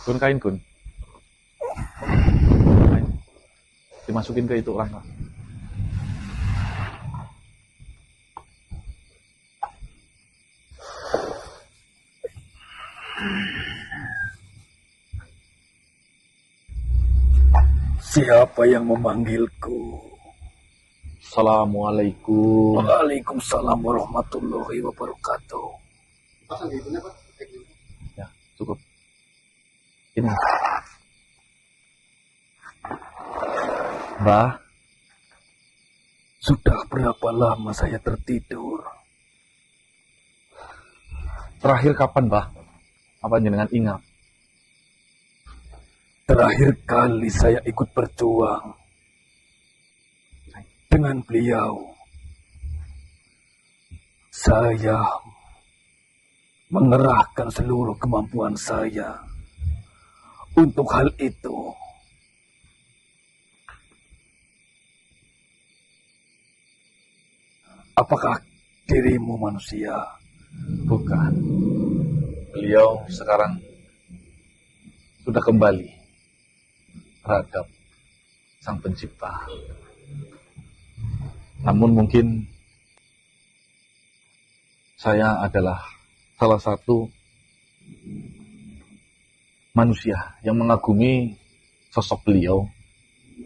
Gun kain gun. Kain. Dimasukin ke itu orang. Siapa yang memanggilku? Assalamualaikum. Waalaikumsalam warahmatullahi wabarakatuh. Ya, cukup. Ini. Mbah, Sudah berapa lama saya tertidur? terakhir kapan, Mbah? Apa jenengan ingat? Terakhir kali saya ikut berjuang dengan beliau. Saya mengerahkan seluruh kemampuan saya untuk hal itu. Apakah dirimu manusia? Bukan. Beliau sekarang sudah kembali terhadap Sang Pencipta. Namun mungkin saya adalah salah satu manusia yang mengagumi sosok beliau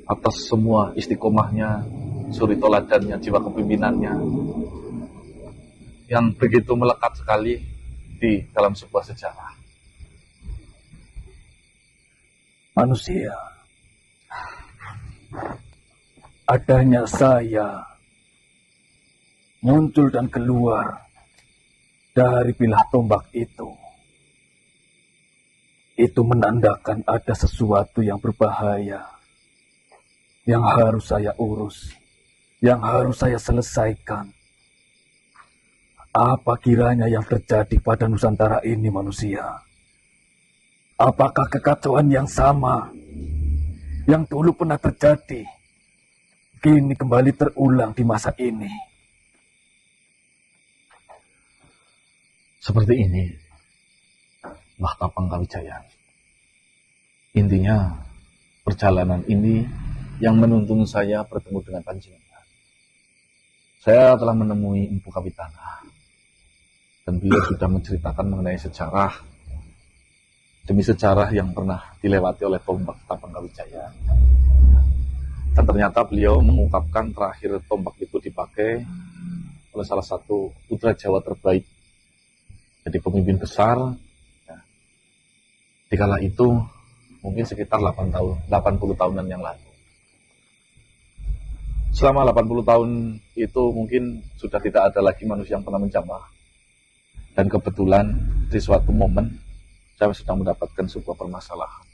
atas semua istiqomahnya, suri toladannya, jiwa kepemimpinannya yang begitu melekat sekali di dalam sebuah sejarah. Manusia. Adanya saya muncul dan keluar dari bilah tombak itu menandakan ada sesuatu yang berbahaya yang harus saya urus, yang harus saya selesaikan. Apa kiranya yang terjadi pada Nusantara ini, manusia? Apakah kekacauan yang sama yang dulu pernah terjadi kini kembali terulang di masa ini? Seperti ini, Mbah Tapang Kawijayan. Intinya, perjalanan ini yang menuntun saya bertemu dengan panjenengan. Saya telah menemui Empu Kawitana, dan beliau sudah menceritakan mengenai sejarah demi sejarah yang pernah dilewati oleh tombak Tapang Kawijayan. Dan ternyata beliau mengungkapkan terakhir tombak itu dipakai oleh salah satu putra Jawa terbaik, jadi pemimpin besar. Ya. Di kala itu mungkin sekitar 80 tahunan yang lalu. Selama 80 tahun itu mungkin sudah tidak ada lagi manusia yang pernah menjamah. Dan kebetulan di suatu momen saya sedang mendapatkan sebuah permasalahan,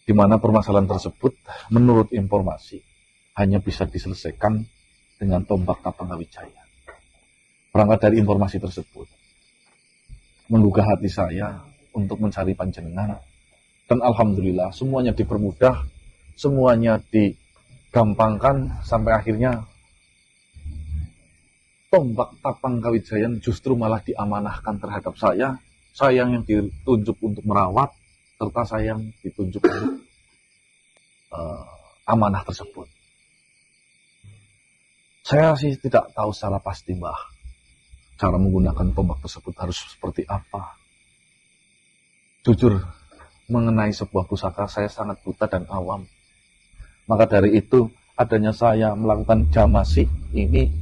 di mana permasalahan tersebut menurut informasi hanya bisa diselesaikan dengan tombak Tapang Kawijayan. Berangkat dari informasi tersebut menggugah hati saya untuk mencari panjenengan, dan alhamdulillah semuanya dipermudah, semuanya digampangkan, sampai akhirnya tombak Tapang Kawijayan justru malah diamanahkan terhadap saya yang ditunjuk untuk merawat, serta saya yang ditunjuk untuk amanah tersebut. Saya sih tidak tahu secara pasti, Mbah, cara menggunakan tombak tersebut harus seperti apa. Jujur, mengenai sebuah pusaka saya sangat buta dan awam. Maka dari itu, adanya saya melakukan jamasi ini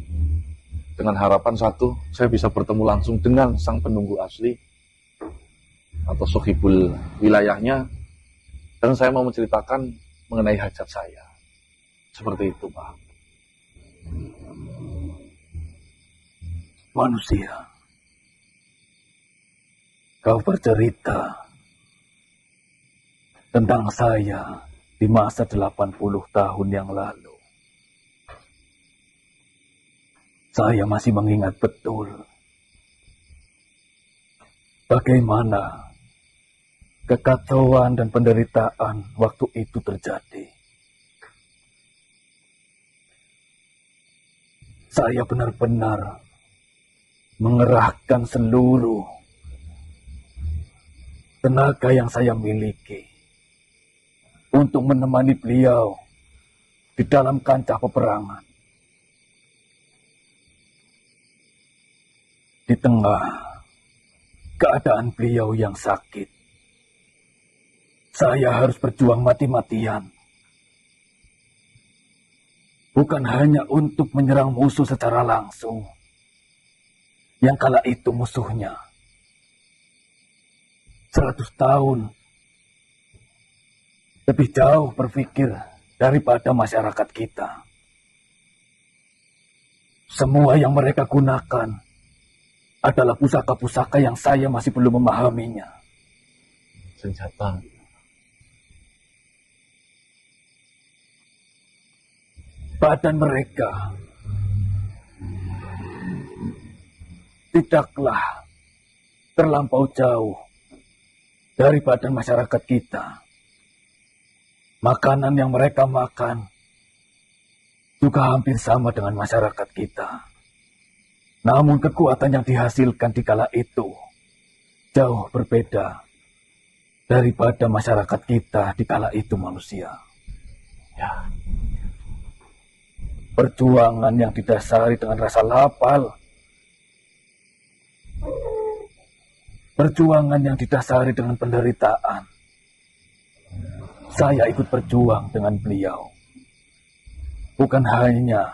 dengan harapan satu, saya bisa bertemu langsung dengan sang penunggu asli atau sohibul wilayahnya, dan saya mau menceritakan mengenai hajat saya. Seperti itu, Pak. Manusia, kau bercerita tentang saya di masa 80 tahun yang lalu. Saya masih mengingat betul bagaimana kekacauan dan penderitaan waktu itu terjadi. Saya benar-benar mengerahkan seluruh tenaga yang saya miliki untuk menemani beliau di dalam kancah peperangan. Di tengah keadaan beliau yang sakit, saya harus berjuang mati-matian. Bukan hanya untuk menyerang musuh secara langsung, yang kala itu musuhnya 100 tahun lebih jauh berpikir daripada masyarakat kita. Semua yang mereka gunakan adalah pusaka-pusaka yang saya masih belum memahaminya. Senjata. Badan mereka tidaklah terlampau jauh dari badan masyarakat kita. Makanan yang mereka makan juga hampir sama dengan masyarakat kita. Namun kekuatan yang dihasilkan di kala itu jauh berbeda daripada masyarakat kita di kala itu, manusia. Ya. Perjuangan yang didasari dengan rasa lapar, perjuangan yang didasari dengan penderitaan. Saya ikut berjuang dengan beliau. Bukan hanya